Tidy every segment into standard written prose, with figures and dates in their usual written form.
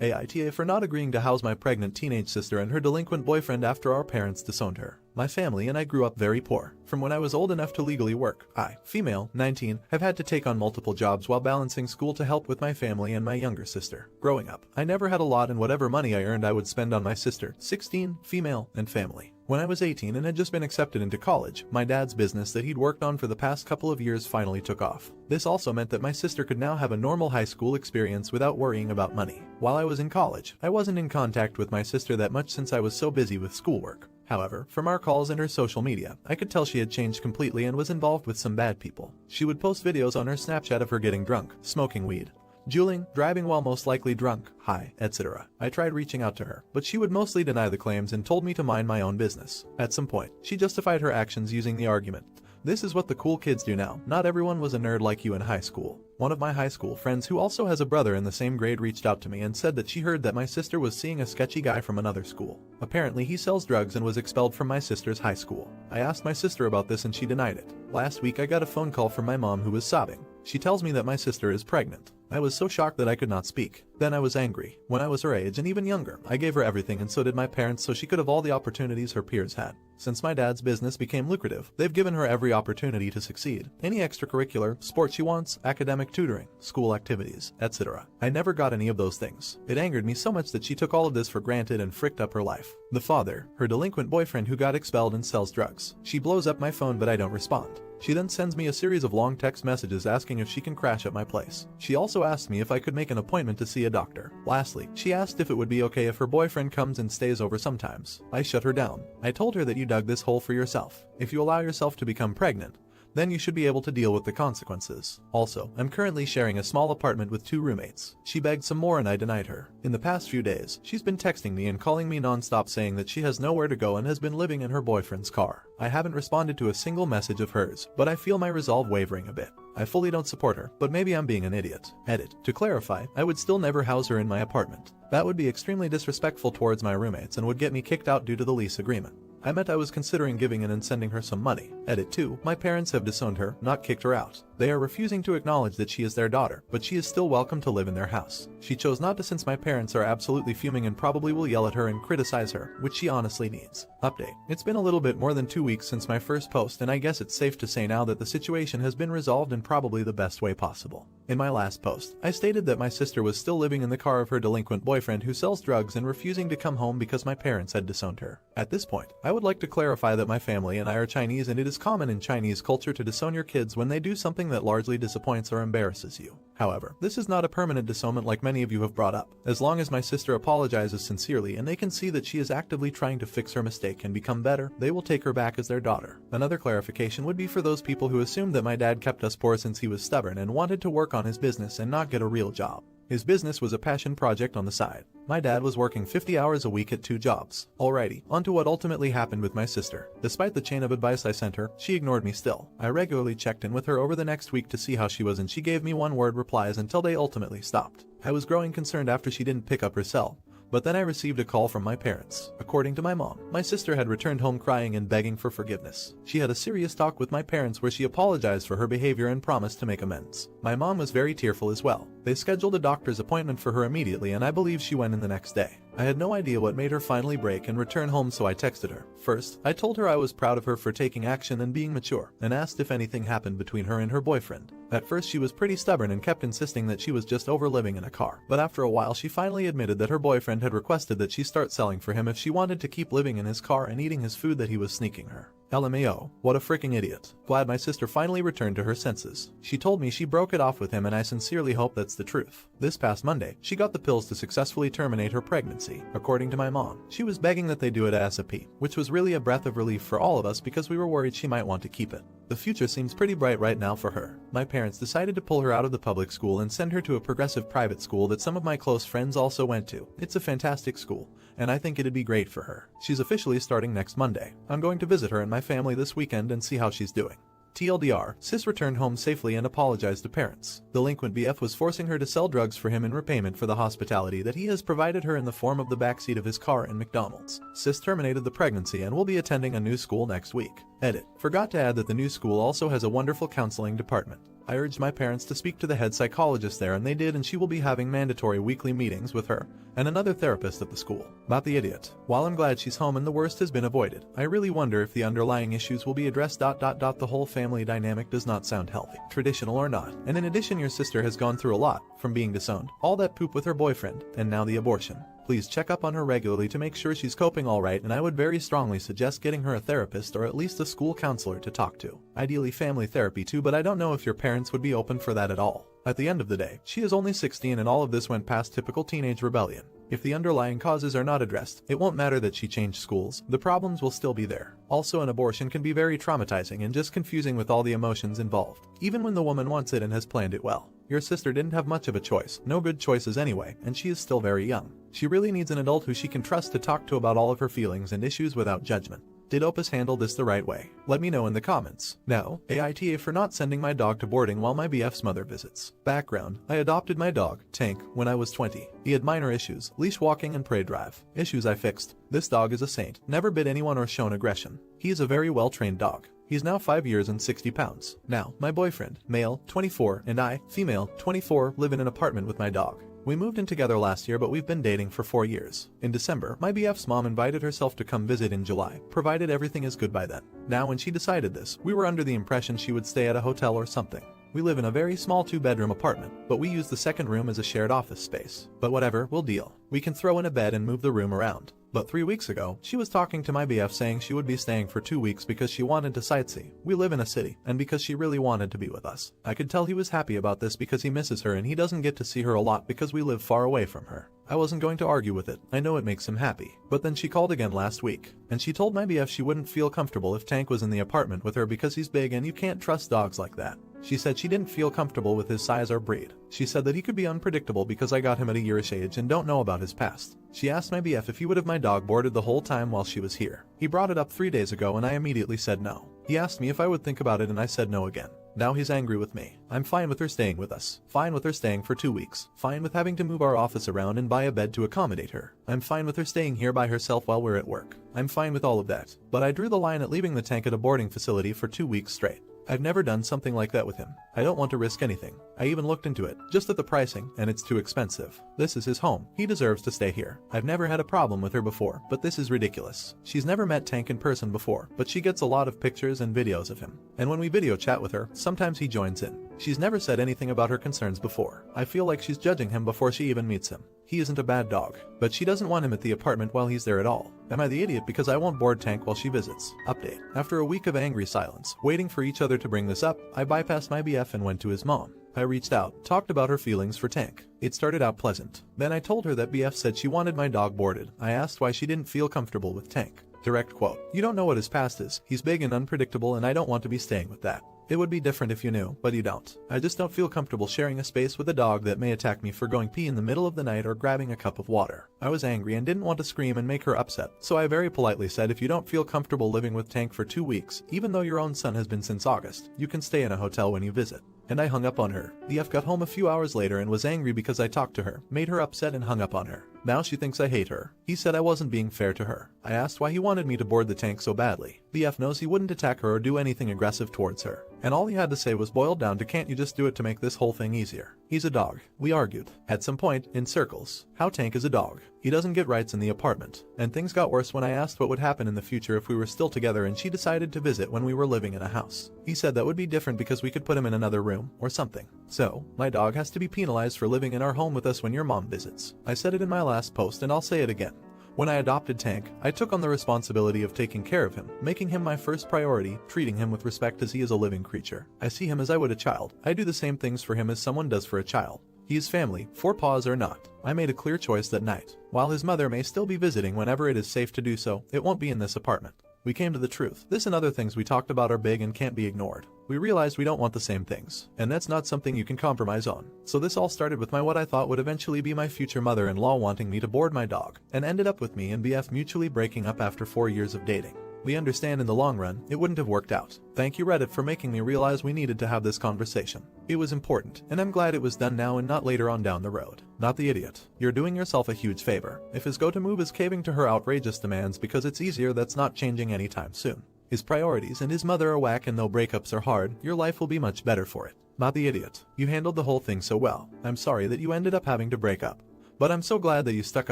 AITA for not agreeing to house my pregnant teenage sister and her delinquent boyfriend after our parents disowned her. My family and I grew up very poor. From when I was old enough to legally work, I, female, 19, have had to take on multiple jobs while balancing school to help with my family and my younger sister. Growing up, I never had a lot, and whatever money I earned I would spend on my sister, 16, female, and family. When I was 18 and had just been accepted into college, my dad's business that he'd worked on for the past couple of years finally took off. This also meant that my sister could now have a normal high school experience without worrying about money. While I was in college, I wasn't in contact with my sister that much since I was so busy with schoolwork. However, from our calls and her social media, I could tell she had changed completely and was involved with some bad people. She would post videos on her Snapchat of her getting drunk, smoking weed, juuling, driving while most likely drunk, high, etc. I tried reaching out to her, but she would mostly deny the claims and told me to mind my own business. At some point, she justified her actions using the argument, "This is what the cool kids do now. Not everyone was a nerd like you in high school." One of my high school friends who also has a brother in the same grade reached out to me and said that she heard that my sister was seeing a sketchy guy from another school. Apparently he sells drugs and was expelled from my sister's high school. I asked my sister about this and she denied it. Last week I got a phone call from my mom who was sobbing. She tells me that my sister is pregnant. I was so shocked that I could not speak. Then I was angry. When I was her age and even younger, I gave her everything, and so did my parents, so she could have all the opportunities her peers had. Since my dad's business became lucrative, they've given her every opportunity to succeed. Any extracurricular, sport she wants, academic tutoring, school activities, etc. I never got any of those things. It angered me so much that she took all of this for granted and fricked up her life. The father, her delinquent boyfriend who got expelled and sells drugs. She blows up my phone but I don't respond. She then sends me a series of long text messages asking if she can crash at my place. She also asked me if I could make an appointment to see a doctor. Lastly, she asked if it would be okay if her boyfriend comes and stays over sometimes. I shut her down. I told her that you dug this hole for yourself. If you allow yourself to become pregnant, then you should be able to deal with the consequences. Also, I'm currently sharing a small apartment with 2 roommates. She begged some more and I denied her. In the past few days, she's been texting me and calling me non-stop saying that she has nowhere to go and has been living in her boyfriend's car. I haven't responded to a single message of hers, but I feel my resolve wavering a bit. I fully don't support her, but maybe I'm being an idiot. Edit. To clarify, I would still never house her in my apartment. That would be extremely disrespectful towards my roommates and would get me kicked out due to the lease agreement. I was considering giving in and sending her some money. Edit 2. My parents have disowned her, not kicked her out. They are refusing to acknowledge that she is their daughter, but she is still welcome to live in their house. She chose not to since my parents are absolutely fuming and probably will yell at her and criticize her, which she honestly needs. Update. It's been a little bit more than 2 weeks since my first post, and I guess it's safe to say now that the situation has been resolved in probably the best way possible. In my last post, I stated that my sister was still living in the car of her delinquent boyfriend who sells drugs and refusing to come home because my parents had disowned her. At this point, I would like to clarify that my family and I are Chinese, and it is common in Chinese culture to disown your kids when they do something that largely disappoints or embarrasses you. However, this is not a permanent disownment like many of you have brought up. As long as my sister apologizes sincerely and they can see that she is actively trying to fix her mistake and become better, they will take her back as their daughter. Another clarification would be for those people who assumed that my dad kept us poor since he was stubborn and wanted to work on his business and not get a real job. His business was a passion project on the side. My dad was working 50 hours a week at 2 jobs. Alrighty, on to what ultimately happened with my sister. Despite the chain of advice I sent her, she ignored me still. I regularly checked in with her over the next week to see how she was, and she gave me one-word replies until they ultimately stopped. I was growing concerned after she didn't pick up her cell. But then I received a call from my parents. According to my mom, my sister had returned home crying and begging for forgiveness. She had a serious talk with my parents where she apologized for her behavior and promised to make amends. My mom was very tearful as well. They scheduled a doctor's appointment for her immediately, and I believe she went in the next day. I had no idea what made her finally break and return home, so I texted her. First, I told her I was proud of her for taking action and being mature, and asked if anything happened between her and her boyfriend. At first she was pretty stubborn and kept insisting that she was just over living in a car, but after a while she finally admitted that her boyfriend had requested that she start selling for him if she wanted to keep living in his car and eating his food that he was sneaking her. LMAO, what a freaking idiot. Glad my sister finally returned to her senses. She told me she broke it off with him, and I sincerely hope that's the truth. This past Monday, she got the pills to successfully terminate her pregnancy. According to my mom, she was begging that they do it ASAP, which was really a breath of relief for all of us because we were worried she might want to keep it. The future seems pretty bright right now for her. My parents decided to pull her out of the public school and send her to a progressive private school that some of my close friends also went to. It's a fantastic school, and I think it'd be great for her. She's officially starting next Monday. I'm going to visit her and my family this weekend and see how she's doing. TLDR, Sis returned home safely and apologized to parents. Delinquent BF was forcing her to sell drugs for him in repayment for the hospitality that he has provided her in the form of the backseat of his car in McDonald's. Sis terminated the pregnancy and will be attending a new school next week. Edit. Forgot to add that the new school also has a wonderful counseling department. I urged my parents to speak to the head psychologist there, and they did, and she will be having mandatory weekly meetings with her and another therapist at the school. Not the idiot. While I'm glad she's home and the worst has been avoided, I really wonder if the underlying issues will be addressed. The whole family dynamic does not sound healthy, traditional or not. And in addition, your sister has gone through a lot, from being disowned, all that poop with her boyfriend, and now the abortion. Please check up on her regularly to make sure she's coping alright, and I would very strongly suggest getting her a therapist or at least a school counselor to talk to. Ideally family therapy too, but I don't know if your parents would be open for that at all. At the end of the day, she is only 16 and all of this went past typical teenage rebellion. If the underlying causes are not addressed, it won't matter that she changed schools, the problems will still be there. Also, an abortion can be very traumatizing and just confusing with all the emotions involved, even when the woman wants it and has planned it well. Your sister didn't have much of a choice, no good choices anyway, and she is still very young. She really needs an adult who she can trust to talk to about all of her feelings and issues without judgment. Did Opus handle this the right way? Let me know in the comments. Now, AITA for not sending my dog to boarding while my BF's mother visits. Background: I adopted my dog, Tank, when I was 20. He had minor issues, leash walking and prey drive. Issues I fixed. This dog is a saint, never bit anyone or shown aggression. He is a very well-trained dog. He's now 5 years and 60 pounds. Now, my boyfriend, male, 24, and I, female, 24, live in an apartment with my dog. We moved in together last year, but we've been dating for 4 years. In December, my BF's mom invited herself to come visit in July, provided everything is good by then. Now, when she decided this, we were under the impression she would stay at a hotel or something. We live in a very small 2-bedroom apartment, but we use the second room as a shared office space. But whatever, we'll deal. We can throw in a bed and move the room around. But 3 weeks ago, she was talking to my BF saying she would be staying for 2 weeks because she wanted to sightsee. We live in a city, and because she really wanted to be with us. I could tell he was happy about this because he misses her and he doesn't get to see her a lot because we live far away from her. I wasn't going to argue with it, I know it makes him happy. But then she called again last week, and she told my BF she wouldn't feel comfortable if Tank was in the apartment with her because he's big and you can't trust dogs like that. She said she didn't feel comfortable with his size or breed. She said that he could be unpredictable because I got him at a yearish age and don't know about his past. She asked my BF if he would have my dog boarded the whole time while she was here. He brought it up 3 days ago and I immediately said no. He asked me if I would think about it and I said no again. Now he's angry with me. I'm fine with her staying with us. Fine with her staying for 2 weeks. Fine with having to move our office around and buy a bed to accommodate her. I'm fine with her staying here by herself while we're at work. I'm fine with all of that. But I drew the line at leaving the Tank at a boarding facility for 2 weeks straight. I've never done something like that with him. I don't want to risk anything. I even looked into it, just at the pricing, and it's too expensive. This is his home. He deserves to stay here. I've never had a problem with her before, but this is ridiculous. She's never met Tank in person before, but she gets a lot of pictures and videos of him. And when we video chat with her, sometimes he joins in. She's never said anything about her concerns before. I feel like she's judging him before she even meets him. He isn't a bad dog, but she doesn't want him at the apartment while he's there at all. Am I the idiot because I won't board Tank while she visits? Update. After a week of angry silence, waiting for each other to bring this up, I bypassed my BF and went to his mom. I reached out, talked about her feelings for Tank. It started out pleasant. Then I told her that BF said she wanted my dog boarded. I asked why she didn't feel comfortable with Tank. Direct quote. You don't know what his past is. He's big and unpredictable and I don't want to be staying with that. It would be different if you knew, but you don't. I just don't feel comfortable sharing a space with a dog that may attack me for going pee in the middle of the night or grabbing a cup of water. I was angry and didn't want to scream and make her upset, so I very politely said if you don't feel comfortable living with Tank for 2 weeks, even though your own son has been since August, you can stay in a hotel when you visit. And I hung up on her. The F got home a few hours later and was angry because I talked to her, made her upset and hung up on her. Now she thinks I hate her. He said I wasn't being fair to her. I asked why he wanted me to board the Tank so badly. BF knows he wouldn't attack her or do anything aggressive towards her. And all he had to say was boiled down to can't you just do it to make this whole thing easier. He's a dog. We argued. At some point, in circles. How Tank is a dog. He doesn't get rights in the apartment. And things got worse when I asked what would happen in the future if we were still together and she decided to visit when we were living in a house. He said that would be different because we could put him in another room, or something. So, my dog has to be penalized for living in our home with us when your mom visits. I said it in my last post and I'll say it again. When I adopted Tank, I took on the responsibility of taking care of him, making him my first priority, treating him with respect as he is a living creature. I see him as I would a child. I do the same things for him as someone does for a child. He is family, 4 paws or not. I made a clear choice that night. While his mother may still be visiting whenever it is safe to do so, it won't be in this apartment. We came to the truth. This and other things we talked about are big and can't be ignored. We realized we don't want the same things, and that's not something you can compromise on. So this all started with my what I thought would eventually be my future mother-in-law wanting me to board my dog, and ended up with me and BF mutually breaking up after 4 years of dating. We understand in the long run, it wouldn't have worked out. Thank you Reddit for making me realize we needed to have this conversation. It was important, and I'm glad it was done now and not later on down the road. Not the idiot. You're doing yourself a huge favor. If his go-to move is caving to her outrageous demands because it's easier, that's not changing anytime soon. His priorities and his mother are whack, and though breakups are hard, your life will be much better for it. Not the idiot. You handled the whole thing so well. I'm sorry that you ended up having to break up. But I'm so glad that you stuck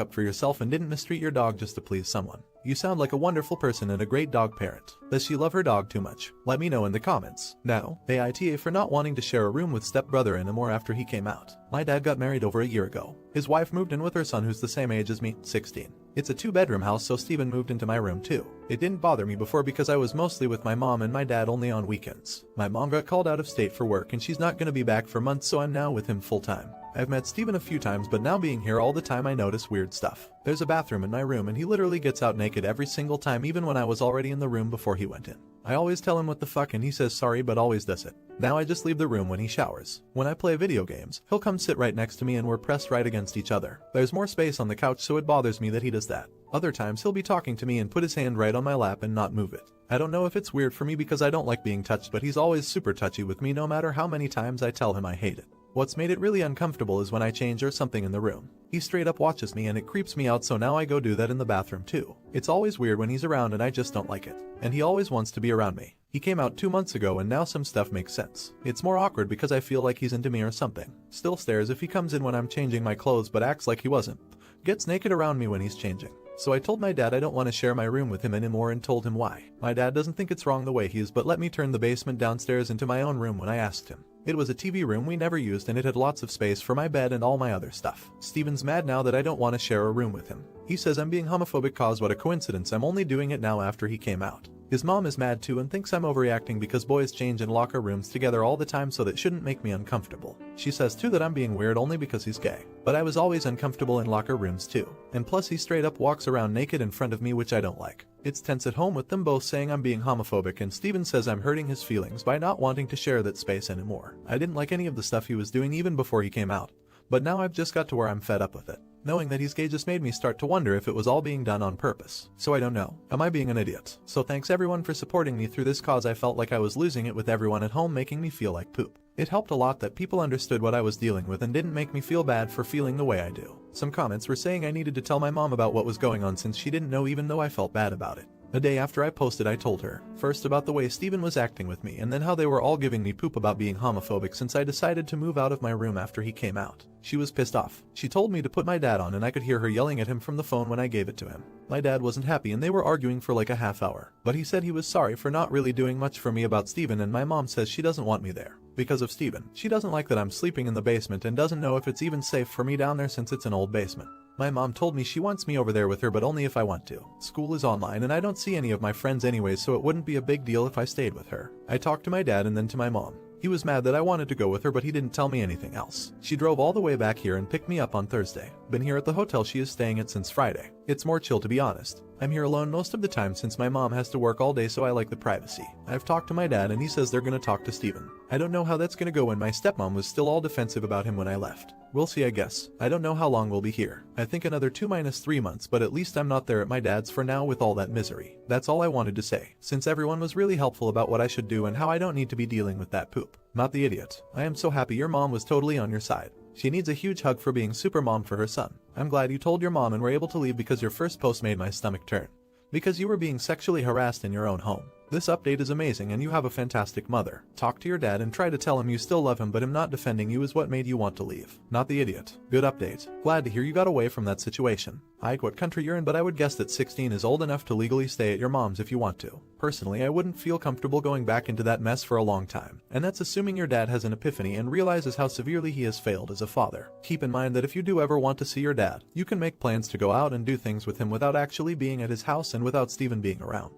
up for yourself and didn't mistreat your dog just to please someone. You sound like a wonderful person and a great dog parent. Does she love her dog too much? Let me know in the comments. Now, AITA for not wanting to share a room with stepbrother anymore after he came out. My dad got married over a year ago. His wife moved in with her son who's the same age as me, 16. It's a 2-bedroom house, so Steven moved into my room too. It didn't bother me before because I was mostly with my mom and my dad only on weekends. My mom got called out of state for work and she's not gonna be back for months, so I'm now with him full time. I've met Steven a few times, but now being here all the time I notice weird stuff. There's a bathroom in my room and he literally gets out naked every single time, even when I was already in the room before he went in. I always tell him what the fuck and he says sorry but always does it. Now I just leave the room when he showers. When I play video games, he'll come sit right next to me and we're pressed right against each other. There's more space on the couch, so it bothers me that he does that. Other times he'll be talking to me and put his hand right on my lap and not move it. I don't know if it's weird for me because I don't like being touched, but he's always super touchy with me no matter how many times I tell him I hate it. What's made it really uncomfortable is when I change or something in the room. He straight up watches me and it creeps me out, so now I go do that in the bathroom too. It's always weird when he's around and I just don't like it. And he always wants to be around me. He came out 2 months ago and now some stuff makes sense. It's more awkward because I feel like he's into me or something. Still stares if he comes in when I'm changing my clothes but acts like he wasn't. Gets naked around me when he's changing. So I told my dad I don't want to share my room with him anymore and told him why. My dad doesn't think it's wrong the way he is, but let me turn the basement downstairs into my own room when I asked him. It was a TV room we never used and it had lots of space for my bed and all my other stuff. Steven's mad now that I don't want to share a room with him. He says I'm being homophobic cause what a coincidence, I'm only doing it now after he came out. His mom is mad too and thinks I'm overreacting because boys change in locker rooms together all the time, so that shouldn't make me uncomfortable. She says too that I'm being weird only because he's gay. But I was always uncomfortable in locker rooms too. And plus he straight up walks around naked in front of me, which I don't like. It's tense at home with them both saying I'm being homophobic, and Steven says I'm hurting his feelings by not wanting to share that space anymore. I didn't like any of the stuff he was doing even before he came out. But now I've just got to where I'm fed up with it. Knowing that he's gay just made me start to wonder if it was all being done on purpose. So I don't know. Am I being an idiot? So thanks everyone for supporting me through this cause. I felt like I was losing it with everyone at home making me feel like poop. It helped a lot that people understood what I was dealing with and didn't make me feel bad for feeling the way I do. Some comments were saying I needed to tell my mom about what was going on since she didn't know, even though I felt bad about it. A day after I posted, I told her, first about the way Steven was acting with me, and then how they were all giving me poop about being homophobic since I decided to move out of my room after he came out. She was pissed off. She told me to put my dad on and I could hear her yelling at him from the phone when I gave it to him. My dad wasn't happy and they were arguing for like a half hour. But he said he was sorry for not really doing much for me about Steven, and my mom says she doesn't want me there because of Steven. She doesn't like that I'm sleeping in the basement and doesn't know if it's even safe for me down there since it's an old basement. My mom told me she wants me over there with her, but only if I want to. School is online and I don't see any of my friends anyways, so it wouldn't be a big deal if I stayed with her. I talked to my dad and then to my mom. He was mad that I wanted to go with her, but he didn't tell me anything else. She drove all the way back here and picked me up on Thursday. Been here at the hotel she is staying at since Friday. It's more chill, to be honest. I'm here alone most of the time since my mom has to work all day, so I like the privacy. I've talked to my dad and he says they're gonna talk to Steven. I don't know how that's gonna go when my stepmom was still all defensive about him when I left. We'll see, I guess. I don't know how long we'll be here. I think another 2-3 months, but at least I'm not there at my dad's for now with all that misery. That's all I wanted to say, since everyone was really helpful about what I should do and how I don't need to be dealing with that poop. Not the idiot. I am so happy your mom was totally on your side. She needs a huge hug for being super mom for her son. I'm glad you told your mom and were able to leave, because your first post made my stomach turn. Because you were being sexually harassed in your own home. This update is amazing and you have a fantastic mother. Talk to your dad and try to tell him you still love him, but him not defending you is what made you want to leave. Not the idiot. Good update. Glad to hear you got away from that situation. I what country you're in, but I would guess that 16 is old enough to legally stay at your mom's if you want to. Personally, I wouldn't feel comfortable going back into that mess for a long time. And that's assuming your dad has an epiphany and realizes how severely he has failed as a father. Keep in mind that if you do ever want to see your dad, you can make plans to go out and do things with him without actually being at his house and without Steven being around.